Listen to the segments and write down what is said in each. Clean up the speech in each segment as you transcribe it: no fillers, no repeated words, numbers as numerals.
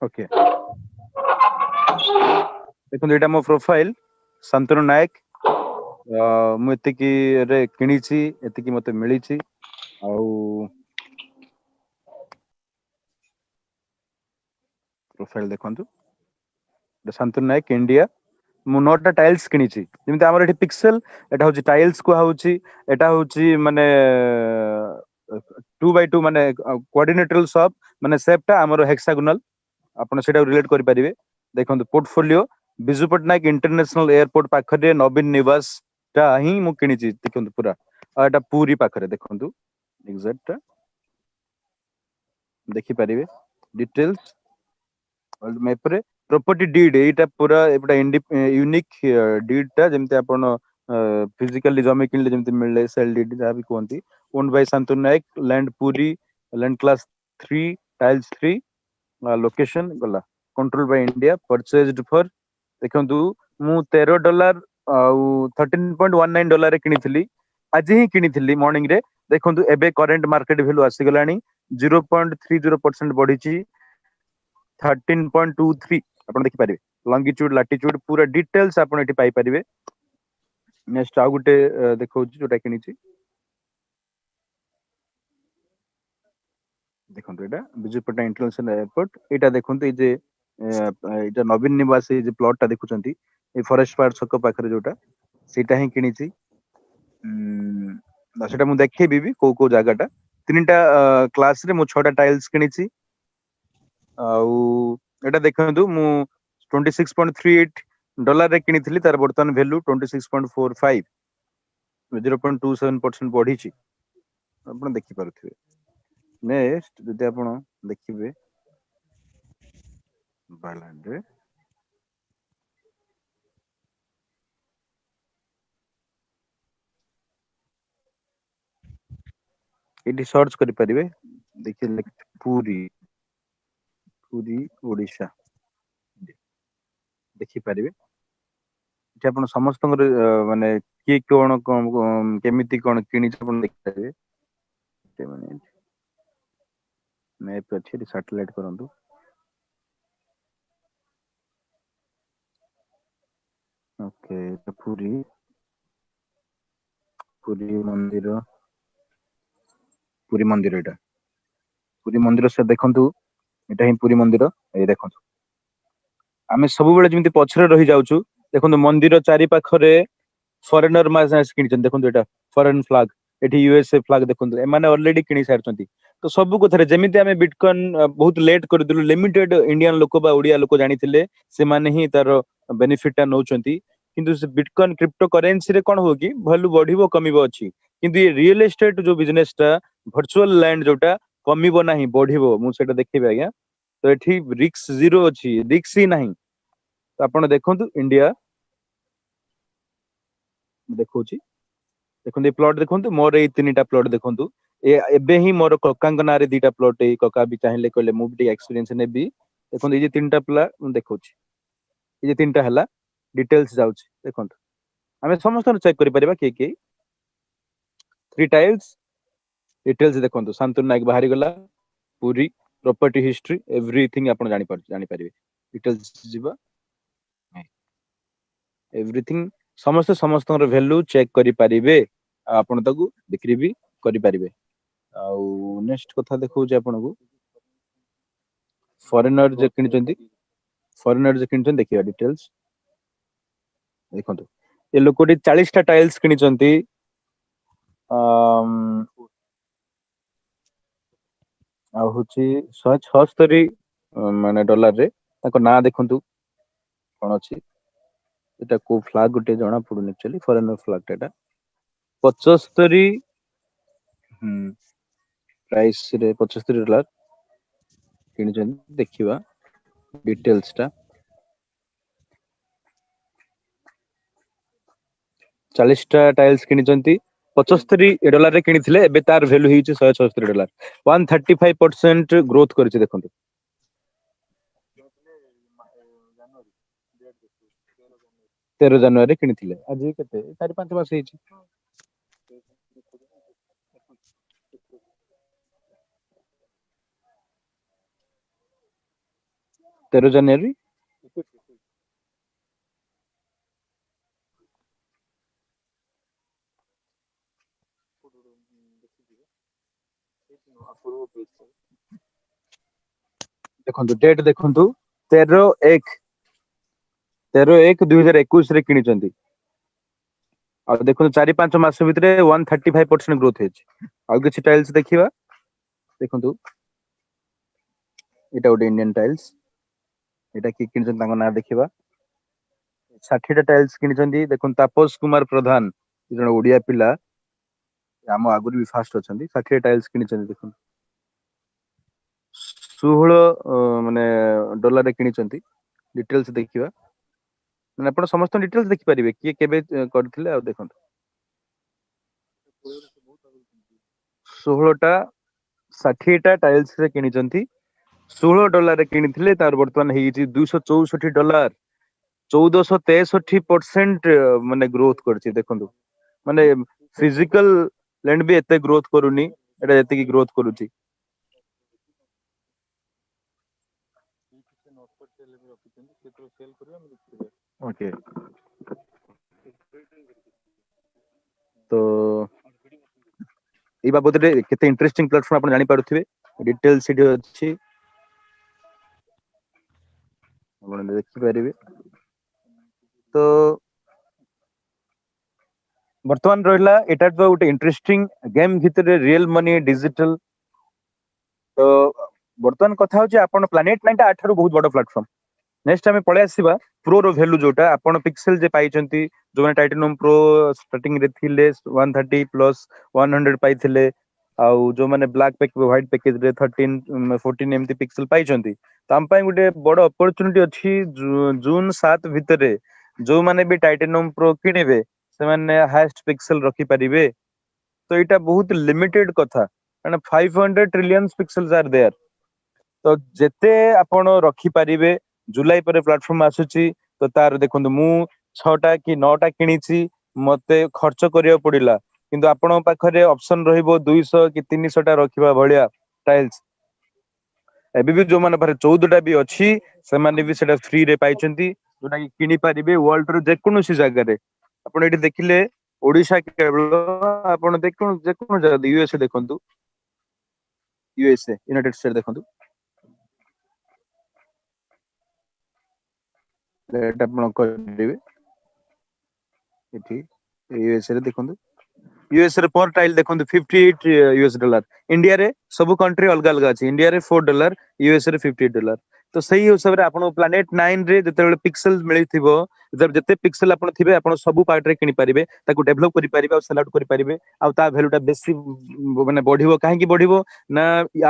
Okay देखो एटा मो profile Shantanu नायक मु एतिकी रे किणीची एतिकी मते मिलीची आउ प्रोफाइल देखंतु शांतनु नायक इंडिया मु 9टा टाइल्स किणीची जेमते हमर एठी पिक्सेल एटा होची टाइल्स को होची एटा होची माने 2x2 माने कोऑर्डिनेटरल शॉप माने शेपटा हमर हेक्सागोनल आपण सेटा रिलेट करि परिबे देखंतु portfolio Biju Patnaik international airport पाखरे नवीन निवास टा ही मु किणीची देखंतु पूरा एटा पूरी पाखरे देखंतु एग्जैक्ट देखि परिबे डिटेल्स वर्ल्ड मैप रे प्रॉपर्टी डीड एटा पूरा एटा यूनिक डीड टा जेमते आपण फिजिकली जमी किनले जेमते मिलले सेल डीड जा भी कोंती own by Shantanu Nayak land पूरी लैंड क्लास 3 टाइल्स 3 लोकेशन गला control by India purchased for देखंतु मु $13 आउ $13.19 रे किनिथिली आज ही किनिथिली मॉर्निंग रे देखंतु एबे करंट मार्केट वैल्यू आसी गलानी 0.30% बढ़ीची 13.23 आपण देखि परिबे लॉन्गिट्यूड लैटिट्यूड पूरा डिटेल्स आपण एठी पाई परिबे नेक्स्ट आ गुटे देखौची जोटा किनिची देखंतु एटा बिजू पटना इंटरनेशनल एयरपोर्ट एटा देखंतु ए जे एटा नवीन निवास ए जे प्लॉट ता देखुचंती ए फॉरेस्ट पार्क छक पाखरे जोटा सेटा ही किनिची सेटा मु देखैबी भी को जागाटा तीनटा क्लास रे मु 6टा टाइल्स किनिची आउ एटा देखंतु मु $26.38 रे किनिथिली तार वर्तमान वैल्यू 26.45 0.27% बढ़ीची आपण देखि पारुथिबे नेक्स्ट जदि आपण देखिबे बायलैंड रे एटी सर्च करि परिबे देखि पूरी पूरी ओडिशा देखि परिबे जे आपण समस्त माने की कोन केमिति कोन किनि आपण देखि परिबे मैप अछि सैटेलाइट करंतु ओके तो पूरी मंदिर एटा पूरी मंदिर से देखंतु एटा ही पूरी मंदिर ए देखंतु आमे सब बेले जेमिति पछरे रहि जाउछु देखंतु मंदिर चारि पाखरे फॉरेनर मास किनिछन देखंतु एटा फॉरेन फ्लैग एठी यूएसए फ्लैग देखंतु ए माने ऑलरेडी किनि सारछंती तो सब कथरे जेमिति आमे बिटकॉइन बहुत लेट कर दिलु लिमिटेड इंडियन लोक बा ओडिया लोक जानिथिले से माने ही तार बेनिफिट ता नौचंती किंतु से बिटकॉइन क्रिप्टो करेंसी रे कोन हो कि वैल्यू बढ़िबो कमिबो अछि किंतु ये रियल एस्टेट जो बिजनेस ता वर्चुअल लैंड जोटा कमिबो नाही बढ़िबो मु सेटा देखिबे आज्ञा तो एठी रिस्क जीरो अछि रिस्क ही नाही तो आपण देखंतु इंडिया देखौची देखंतु ए प्लॉट देखंतु मोर ए तीनटा प्लॉट देखंतु एबे ही मोर ककांग नारे दीटा प्लॉट ए कका भी चाहिले कहले मु भी एक्सपीरियंस नेबी देखंतु ए जे तीनटा प्ला देखौची ए जे तीनटा हला डिटेल्स जाउची देखंतु हमें समस्त चेक करि परिबा के 3 टाइल्स डिटेल्स देखंतु शांतनु नायक बाहरी गला पूरी प्रॉपर्टी हिस्ट्री एवरीथिंग आपण जानि परिबे डिटेल्स जिबा एवरीथिंग समस्त वैल्यू चेक करि परिबे आपण ताकू बिक्री भी करि परिबे आउ नेक्स्ट कथा देखौ जे आपण को फॉरेनर जे किनिचंती देखिबा डिटेल्स देखंतु ए लोकोटी 40 टा टाइल्स किनिचंती आ होची 176 माने डॉलर रे ताको ना देखंतु कोन अछि एटा को फ्लैग गुटे जणा पडुन एक्चुअली फॉरेनर फ्लैग एटा 75 प्राइस रे $75 किनिचन देखिबा डिटेल्स ता 40 टा टाइल्स किनिचंती $75 रे किनिथिले एबे तार वैल्यू हिची $176 135% ग्रोथ करछि देखंतु 13 जनवरी किनिथिले आज केते 4-5 मास हिची 13 ଜାନୁଆରୀ ଦେଖନ୍ତୁ ଡେଟ୍ ଦେଖନ୍ତୁ 13/1/2021 ରେ କିଣିଛନ୍ତି ଆଉ ଦେଖନ୍ତୁ 4-5 ମାସ ଭିତରେ 135% ଗ୍ରୋଥ ହେଇଛି। ଆଉ କିଛି ଟାଇଲ୍ସ ଦେଖିବା ଦେଖନ୍ତୁ ଏଇଟା ଗୋଟେ ଇଣ୍ଡିଆନ ଟାଇଲ୍ସ ଏଇଟା କିଏ କିଣିଛନ୍ତି ତାଙ୍କ ନାଁ ଦେଖିବା 60ଟା ଟାଇଲ୍ସ କିଣିଛନ୍ତି ଦେଖନ୍ତୁ ତାପସ କୁମାର ପ୍ରଧାନ ଜଣେ ଓଡିଆ ପିଲା ଆମ ଆଗରୁ ବି ଫାଷ୍ଟ ଅଛନ୍ତି 60 ଟାଇଲ୍ସ କିଣିଛନ୍ତି ଦେଖନ୍ତୁ 16 ମାନେ ଡଲାରରେ କିଣିଛନ୍ତି ଡିଟେଲ୍ସ ଦେଖିବା ମାନେ ଆପଣ ସମସ୍ତ ଡିଟେଲ୍ସ ଦେଖିପାରିବେ କିଏ କେବେ କରିଥିଲେ ଆଉ ଦେଖନ୍ତୁ 16ଟା 60ଟା ଟାଇଲ୍ସ ରେ କିଣିଛନ୍ତି $16 କିଣିଥିଲେ ତାର ବର୍ତ୍ତମାନ ହେଇଛି $264 1463% ମାନେ ଗ୍ରୋଥ କରିଛି ଦେଖନ୍ତୁ ମାନେ ଫିଜିକାଲ ଲ୍ୟାଣ୍ଡ ବି ଏତେ ଗ୍ରୋଥ କରୁନି ଏଟା ଯେତିକି ଗ୍ରୋଥ କରୁଛି ଓକେ ତ ଏଇ ବାବଦରେ କେତେ ଇଣ୍ଟରେଷ୍ଟିଂ ପ୍ଲାଟଫର୍ମ ଆପଣ ଜାଣିପାରୁଥିବେ ଡିଟେଲ ସେଠି ଅଛି ଆପଣ ଦେଖିପାରିବେ ତ ବର୍ତ୍ତମାନ ରହିଲା ଏଟା ତ ଗୋଟେ ଇଣ୍ଟରେଷ୍ଟିଂ ଗେମ୍ ଭିତରେ ରିଏଲ ମନି ଡିଜିଟାଲ ତ ବର୍ତ୍ତମାନ କଥା ହଉଛି ଆପଣ ପ୍ଲାନେଟ 9 ଟା ଆଠାରୁ ବହୁତ ବଡ ପ୍ଲାଟଫର୍ମ ନେକ୍ସଟ ଆମେ ପଳେଇ ଆସିବା ପ୍ରୋ ର ଭ୍ୟାଲୁ ଯୋଉଟା ଆପଣ ପିକ୍ସେଲ ଯେ ପାଇଛନ୍ତି ଯୋଉମାନେ ଟାଇଟାନିୟମ ପ୍ରୋ ଷ୍ଟାର୍ଟିଂ ରେ ଥିଲେ 130 ପ୍ଲସ 100 ପାଇଥିଲେ ଆଉ ଯୋଉମାନେ ବ୍ଲାକ ହ୍ୱାଇଟ ପ୍ୟାକେଜ ରେ 13 14 ଏମିତି ପିକ୍ସେଲ ପାଇଛନ୍ତି ତ ଆମ ପାଇଁ ଗୋଟେ ବଡ ଅପରଚୁନିଟି ଅଛି ଜୁନ 7 ଭିତରେ ଯୋଉମାନେ ବି ଟାଇଟାନିୟମ ପ୍ରୋ କିଣିବେ ସେମାନେ ହାଏଷ୍ଟ ପିକ୍ସେଲ ରଖିପାରିବେ ତ ଏଇଟା ବହୁତ ଲିମିଟେଡ କଥା କାରଣ 500 ଟ୍ରିଲିୟନ ପିକ୍ସେଲ ଆର୍ ଦେୟାର ତ ଯେତେ ଆପଣ ରଖିପାରିବେ ଜୁଲାଇ ପରେ ପ୍ଲାଟଫର୍ମ ଆସୁଛି ତ ତାର ଦେଖନ୍ତୁ ମୁଁ 6ଟା କି 9ଟା କିଣିଛି ମତେ ଖର୍ଚ୍ଚ କରିବାକୁ ପଡିଲା କିନ୍ତୁ ଆପଣଙ୍କ ପାଖରେ ଅପସନ ରହିବ 200 କି 300 ଟା ରଖିବା ଭଳିଆ ଟାଇଲ୍ସ ଏବେ ବି ଯୋଉମାନେ ପାଖରେ 14ଟା ବି ଅଛି ସେମାନେ ବି ସେଟା ଫ୍ରିରେ ପାଇଛନ୍ତି ଯୋଉଟା କି କିଣି ପାରିବେ ୱାର୍ଲଡ ର ଯେକୌଣସି ଜାଗାରେ ଆପଣ ଏଠି ଦେଖିଲେ ଓଡିଶା କେବଳ ଆପଣ ଦେଖୁ ଯେକୌଣସି ଜାଗା ୟୁଏସଏ ଦେଖନ୍ତୁ ୟୁଏସଏ ୟୁନାଇଟେଡ ଷ୍ଟେଟ ଦେଖନ୍ତୁ ଏଟା ଆପଣ କରିପାରିବେ ଏଠି ୟୁଏସଏ ରେ ଦେଖନ୍ତୁ ୟୁଏସଏ ରେ ପର ଟାଇଲ ଦେଖନ୍ତୁ 58 ୟୁଏସ ଡଲାର ଇଣ୍ଡିଆରେ ସବୁ କଣ୍ଟ୍ରି ଅଲଗା ଅଲଗା ଅଛି ଇଣ୍ଡିଆରେ $4 ୟୁଏସଏ ରେ $58 ତ ସେଇ ହିସାବରେ ଆପଣ ପ୍ଲାନେଟ 9 ରେ ଯେତେବେଳେ ପିକ୍ସେଲ ମିଳିଥିବ ଯେତେ ପିକ୍ସେଲ ଆପଣ ଥିବେ ଆପଣ ସବୁ ପାର୍ଟରେ କିଣିପାରିବେ ତାକୁ ଡେଭଲପ କରିପାରିବେ ଆଉ ସେଲ ଆଉଟ କରିପାରିବେ ଆଉ ତା ଭ୍ୟାଲୁ ଟା ବେଶୀ ମାନେ ବଢିବ କାହିଁକି ବଢିବ ନା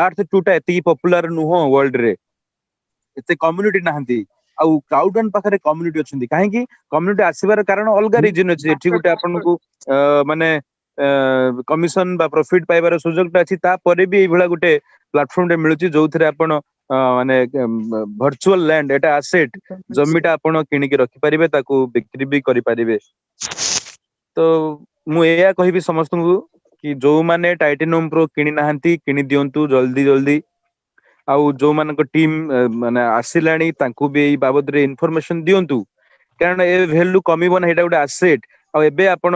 ଆର୍ଥ 2 ଟା ଏତିକି ପପୁଲାର ନୁହଁ ୱାର୍ଲଡ ରେ ଏତେ କମ୍ୟୁନିଟି ନାହାନ୍ତି ଆଉ କ୍ରାଉଡ ପାଖରେ କମ୍ୟୁନିଟି ଅଛନ୍ତି କାହିଁକି କମ୍ୟୁନିଟି ଆସିବାର କାରଣ ଅଲଗା ରିଜିନ ଅଛି ଏଠି ଗୋଟେ ଆପଣଙ୍କୁ ମାନେ କମିଶନ ବା ପ୍ରଫିଟ ପାଇବାର ସୁଯୋଗଟା ଅଛି ତାପରେ ବି ଏଇଭଳିଆ ଗୋଟେ ପ୍ଲାଟଫର୍ମ ଟେ ମିଳୁଛି ଯୋଉଥିରେ ଆପଣ ମାନେ ଭର୍ଚୁଆଲ ଲ୍ୟାଣ୍ଡ ଏଟା ଆସେଟ ଜମିଟା ଆପଣ କିଣିକି ରଖିପାରିବେ ତାକୁ ବିକ୍ରି ବି କରିପାରିବେ ତ ମୁଁ ଏଇଆ କହିବି ସମସ୍ତଙ୍କୁ କି ଯୋଉମାନେ ଟାଇଟାନିୟମ ପ୍ରୋ କିଣି ନାହାନ୍ତି କିଣି ଦିଅନ୍ତୁ ଜଲଦି ଜଲଦି ଆଉ ଯୋଉମାନଙ୍କ ଟିମ୍ ମାନେ ଆସିଲାଣି ତାଙ୍କୁ ବି ଏଇ ବାବଦରେ ଇନଫରମେସନ ଦିଅନ୍ତୁ କାରଣ ଏ ଭ୍ୟାଲୁ କମିବ ନା ଏଇଟା ଗୋଟେ ଆସେଟ ଆଉ ଏବେ ଆପଣ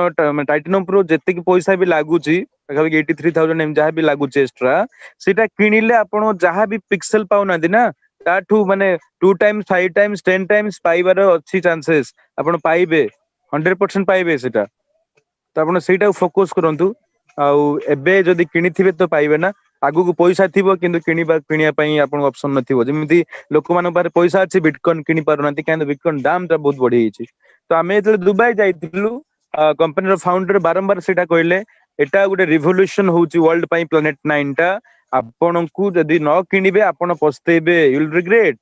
ଟାଇଟାନିୟମ ପ୍ରୋ ଯେତିକି ପଇସା ବି ଲାଗୁଛି ପାଖାପାଖି 83,000 ଏମିତି ଯାହା ବି ଲାଗୁଛି ଏକ୍ସଟ୍ରା ସେଇଟା କିଣିଲେ ଆପଣ ଯାହା ବି ପିକ୍ସେଲ ପାଉନାହାନ୍ତି ନା ତାଠୁ ମାନେ 2 ଟାଇମ୍ସ 5 ଟାଇମ୍ସ 10 ଟାଇମ୍ସ ପାଇବାର ଅଛି ଚାନ୍ସେସ୍ ଆପଣ ପାଇବେ 100% ପାଇବେ ସେଟା ତ ଆପଣ ସେଇଟାକୁ ଫୋକସ କରନ୍ତୁ ଆଉ ଏବେ ଯଦି କିଣିଥିବେ ତ ପାଇବେ ନା ଆଗକୁ ପଇସା ଥିବ କିନ୍ତୁ କିଣିବା ପାଇଁ ଆପଣଙ୍କ ଅପସନ ନଥିବ ଯେମିତି ଲୋକମାନଙ୍କ ପାଖରେ ପଇସା ଅଛି ବିଟକଏନ କିଣି ପାରୁନାହାନ୍ତି କାହିଁକି ବିଟକଏନ ଦାମ ଟା ବହୁତ ବଢିଯାଇଛି ତ ଆମେ ଯେତେବେଳେ ଦୁବାଇ ଯାଇଥିଲୁ କମ୍ପାନୀର ଫାଉଣ୍ଡର ବାରମ୍ବାର ସେଇଟା କହିଲେ ଏଟା ଗୋଟେ ରିଭଲ୍ୟୁସନ ହଉଛି ୱାର୍ଲଡ ପାଇଁ ପ୍ଲାନେଟ 9 ଟା ଆପଣଙ୍କୁ ଯଦି ନ କିଣିବେ ଆପଣ ପସ୍ତେଇବେ ୟୁଲ ରିଗ୍ରେଟ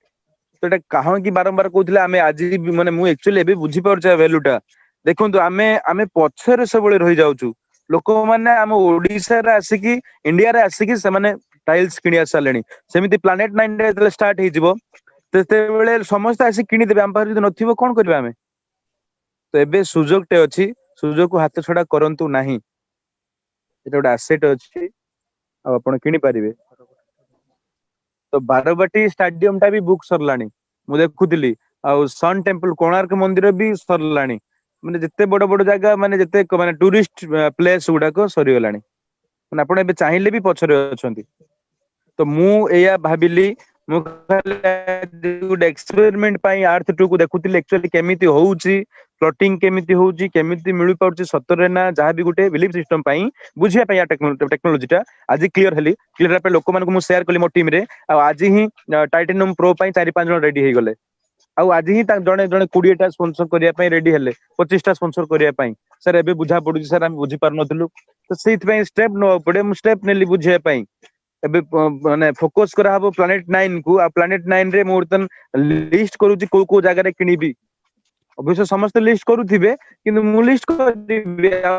ତ ଏଟା କାହିଁକି ବାରମ୍ବାର କହୁଥିଲେ ଆମେ ଆଜି ମାନେ ମୁଁ ଆକ୍ଚୁଆଲି ଏବେ ବୁଝିପାରୁଛି ଭ୍ୟାଲୁ ଟା ଦେଖନ୍ତୁ ଆମେ ପଛରେ ସବୁବେଳେ ରହିଯାଉଛୁ ଲୋକମାନେ ଆମ ଓଡିଶାରେ ଆସିକି ଇଣ୍ଡିଆରେ ଆସିକି ସେମାନେ ଟାଇଲ୍ସ କିଣି ଆସି ସାରିଲେଣି ସେମିତି ପ୍ଲାନେଟ 9 ଟା ଯେତେବେଳେ ଷ୍ଟାର୍ଟ ହେଇଯିବ ସେତେବେଳେ ସମସ୍ତେ ଆସିକି କିଣିଦେବେ ଆମ ପାଖରେ ଯଦି ନଥିବ କଣ କରିବା ଆମେ ତ ଏବେ ସୁଯୋଗଟେ ଅଛି ସୁଯୋଗକୁ ହାତ ଛଡା କରନ୍ତୁ ନାହିଁ ଏଟା ଗୋଟେ ଆସେଟ ଅଛି ଆଉ ଆପଣ କିଣିପାରିବେ ତ ବାରବାଟୀ ଷ୍ଟାଡିୟମ ଟା ବି ବୁକ୍ ସରିଲାଣି ମୁଁ ଦେଖୁଥିଲି ଆଉ सन टेम्पल कोणार्क मंदिर भी सरलानी माने जिते बड़ बड़ जगह माने जिते माने टूरिस्ट प्लेस गुड़ाक सरीगलानी माने आपण एबे चाहिले भी पछरे अछंती तो मु एया भाबिली मु गुड एक्सपेरिमेंट पाई अर्थ 2 को देखुଥିଲି एक्चुअली केमिति होउची फ्लोटिंग केमिति होउची केमिति मिलि पाउची सतरे ना जहा भी गुटे बिलीफ सिस्टम पाई बुझिया पाई टेक्नोलॉजी टा आज क्लियर हेली क्लियर पे लोक मानको मु शेयर कली मो टीम रे आ आज ही टाइटेनियम प्रो पाई 4-5 जण रेडी हे गले आ आज ही जणे जणे 20 टा स्पोंसर करिया पाई रेडी हेले 25 टा स्पोंसर करिया पाई सर एबे बुझा पडुची सर हम बुझी पार नथलु तो सेइत पई स्टेप न पड़े मु स्टेप नेली बुझिया पाई एबे माने फोकस करा हबो प्लैनेट 9 को आ प्लैनेट 9 रे मोरतन लिस्ट करूची को को जगह रे किनिबी अवश्य समस्त लिस्ट करूथिबे किंतु मु लिस्ट करदिबे आ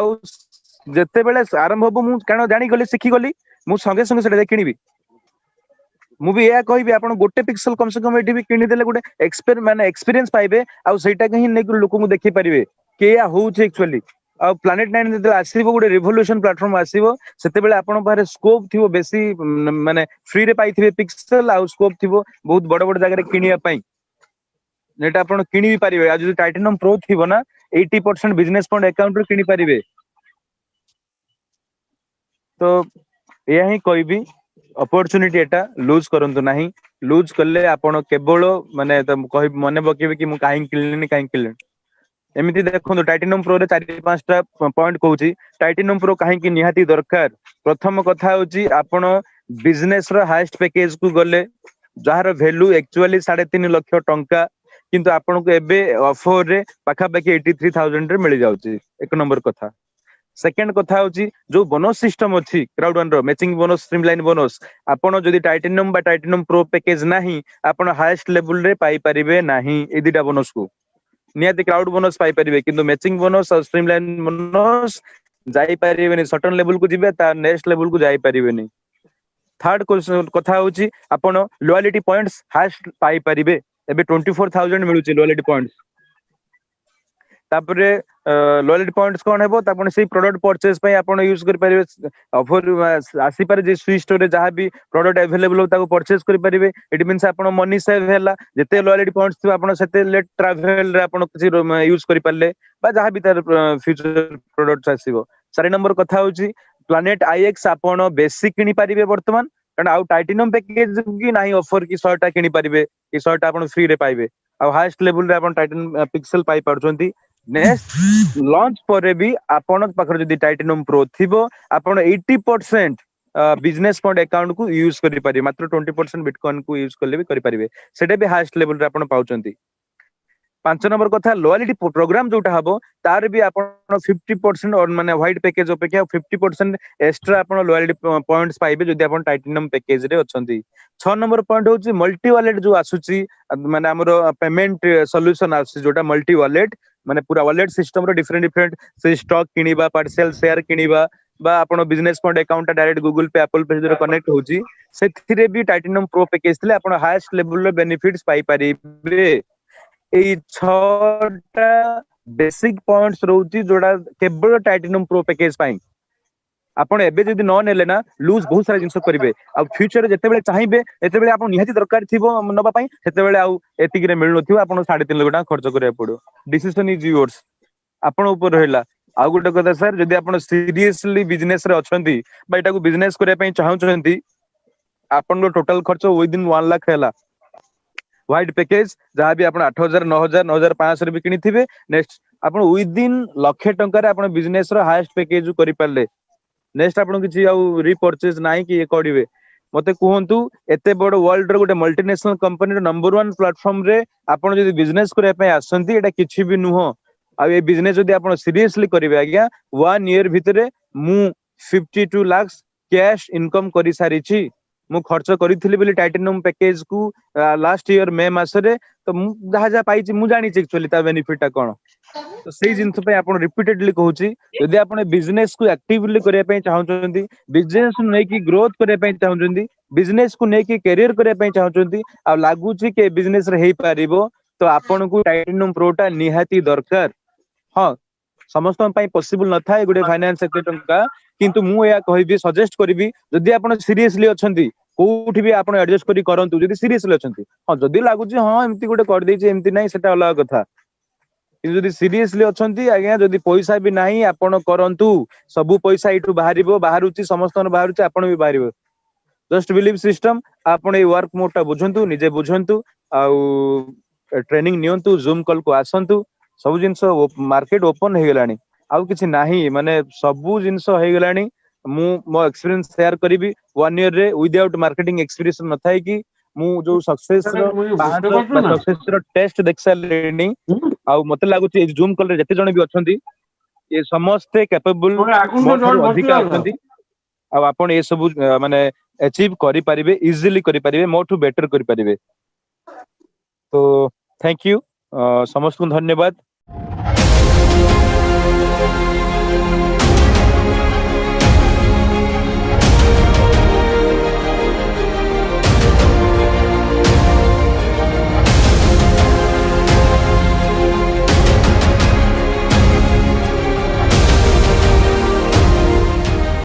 जते बेले आरंभ हबो मु कानो जानि गली सिखि गली मु संगे संगे सेटा किनिबी मु भी या कहबी आपण गोटे पिक्सल कम से कम एठी भी किनि देले गोटे एक्सपीरियंस पाइबे आ सेटा कहीं नै लोक को देखि परिबे के या होउछ एक्चुअली आ प्लैनेट 9 जते आसीबो गोटे रिवोल्यूशन प्लेटफॉर्म आसीबो सेते बेले आपण बारे स्कोप थिबो बेसी माने फ्री रे पाइथिबे पिक्सल आ स्कोप थिबो बहुत बड़ बड़ जगह रे किनिया पई नेटा आपण किनि भी परिबे आ जो टाइटेनियम प्रो थिबो ना 80% बिजनेस फंड अकाउंट रे किनि परिबे तो या ही कहबी अपॉर्चुनिटी एटा लूज करंतु नाही लूज करले आपण केवल माने कहि मने बकेबे कि मु काहे किनलेनी एमिति देखो टाइटेनियम प्रो रे 4-5 टा पॉइंट कहूची टाइटेनियम प्रो काहे कि निहाती दरकार प्रथम कथा होची आपण बिजनेस रो हाईएस्ट पैकेज को गले जहार वैल्यू एक्चुअली 3.5 लाख टंका किंतु आपण को एबे ऑफर रे पाखा पाखी 83,000 रे मिल जाउची एक नंबर कथा सेकंड कथा होची जो बोनस सिस्टम अछि crowd one row matching bonus streamline bonus आपण जदी टाइटेनियम बा टाइटेनियम प्रो पैकेज नाही आपण हाईएस्ट लेवल रे पाई परिबे नाही ए दिटा बोनस को नियति क्राउड बोनस पाई परिबे किंतु मैचिंग बोनस और स्ट्रीमलाइन बोनस जाई परिबेनी सर्टेन लेवल को जिबे ता नेक्स्ट लेवल को जाई परिबेनी थर्ड कथा होची आपण लॉयल्टी पॉइंट्स हाईएस्ट पाई परिबे एबे 24,000 मिलुची लॉयल्टी पॉइंट्स तापरे लॉयल्टी पॉइंट्स कोन हेबो तापन से प्रोडक्ट परचेज पय आपण यूज कर परिबे ऑफर आसी पारे जे स्विच स्टोर रे जहां भी प्रोडक्ट अवेलेबल हो ताको परचेज कर परिबे इट मींस आपण मनी सेव हैला जते लॉयल्टी पॉइंट्स थि आपण सेते लेट ट्रैवल रे आपण किछि यूज कर परले बा जहां भी तार फ्यूचर प्रोडक्ट्स आसीबो 4 नंबर कथा होची प्लैनेट आईएक्स आपण बेसिक किनि परिबे वर्तमान कारण आउ टाइटेनियम पैकेज की नाही ऑफर की 100 टा किनि परिबे की 100 टा आपण फ्री रे पाइबे आ हाईएस्ट लेवल रे आपण टाइटेनियम पिक्सल पाई परछंती नेक्स्ट लॉन्च पर भी आपण पाखर जदी टाइटेनियम प्रो थिबो आपण 80% बिजनेस फंड अकाउंट को यूज करि पारि मात्र 20% बिटकॉइन को यूज करले भी करि परिबे सेटे भी हाईएस्ट लेवल रे आपण पाउचंती 5 नंबर कथा लॉयल्टी प्रोग्राम जोटा हबो तार भी आपण 50% और माने व्हाइट पैकेज अपेक्षा 50% एक्स्ट्रा आपण लॉयल्टी पॉइंट्स पाइबे जदी आपण टाइटेनियम पैकेज रे अछंती 6 नंबर पॉइंट होची मल्टी वॉलेट जो आसुची माने हमरो पेमेंट सॉल्यूशन आसुची जोटा मल्टी वॉलेट माने पूरा वॉलेट सिस्टम रो डिफरेंट से स्टॉक किनिबा पार्शियल शेयर किनिबा बा आपण business fund account direct Google पे एप्पल पे जो कनेक्ट होची सेथिरे भी टाइटेनियम प्रो पैकेज थले आपण हाईएस्ट लेवल रो बेनिफिट्स पाई परिबे एई 6टा बेसिक पॉइंट्स रहउची जोडा केवल टाइटेनियम प्रो पैकेज पाई आपण एबे जदी न नेले ना लूज बहुत सारा जिंस करिवे आ फ्यूचर जते बेले चाहिबे एते बेले आपण निहाती दरकार थिबो नबा पाई सेते बेले आ एतिक रे मिल नथिबो आपण 3.5 लाख टका खर्च करिया पड़ो डिसीजन इज योर्स आपण ऊपर रहला आ गुटे कथा सर जदी आपण सीरियसली बिजनेस रे अछंती बा एटा को बिजनेस करिया पई चाहउछंती आपण रो टोटल खर्च विद इन 1 लाख हैला व्हाइट पैकेज जहां भी आपण 8000 9000 9500 रे भी किनी थिबे नेक्स्ट आपण विद इन लाख टका रे आपण बिजनेस रो हाईएस्ट पैकेज करि परले नेक्स्ट आपण किछि आउ रिपर्चेज नाही कि ए करिवे मते कहंतु एते बड़ वर्ल्ड रो गोटे मल्टीनेशनल कंपनी रो नंबर 1 प्लेटफॉर्म रे आपण जदी बिजनेस करिया पई आसंती एटा किछि भी नुहो आ ए बिजनेस जदी आपण सीरियसली करिवे आज्ञा 1 ईयर भितरे मु 52 लाख कैश इनकम करि सारिछि मु खर्च करिथिली बोली टाइटेनियम पैकेज को लास्ट ईयर मे मासरे तो मु जहा जहा पाइछि मु जानि छि एक्चुअली ता बेनिफिट ता कोन तो सेही जिंस पे आपण रिपीटेडली कहूछि यदि आपण बिजनेस को एक्टिवली करिया पई चाहउछंती बिजनेस नै की ग्रोथ करिया पई चाहउछंती बिजनेस को नै की करियर करिया पई चाहउछंती आ लागुछि के बिजनेस रे हेई पारिबो तो आपण को टाइटेनियम प्रोटा निहाती दरकार हां समस्त पई पॉसिबल न थाए गुडे फाइनेंस सेक्टर का किंतु मु या कहबी सजेस्ट करबी जदि आपण सीरियसली अछंती कोठी भी आपण एडजस्ट करी करंतु जदी सीरियसली अछंती हां जदी लागुची हां एमती गोटे कर देछि एमती नाही सेटा अलग कथा किंतु जदी सीरियसली अछंती आज्ञा जदी पैसा भी नाही आपण करंतु सब पैसा इटु बाहरिबो बाहरुची समस्तन बाहरुची आपण भी बाहरिबो जस्ट बिलीव सिस्टम आपण ए वर्क मोडटा बुझंतु निजे बुझंतु आउ ट्रेनिंग नियंतु जूम कॉल को आसंतु सब जिंस मार्केट ओपन हे गेलानी आउ किछि नाही माने सब जिंस हे गेलानी मु मो एक्सपीरियंस शेयर करिवि 1 ईयर रे विदाउट मार्केटिंग एक्सपीरियंस न थाई कि मु जो सक्सेस रो पांच सक्सेस रो टेस्ट देख सालेनी आउ मते लागुची जूम कॉल रे जते जण भी अछंती ये समस्त कैपेबल मोर अधिका अछंती आ आपण ए सब माने अचीव करि परिबे इजीली करि परिबे मोठू बेटर करि परिबे तो थैंक यू समस्त को धन्यवाद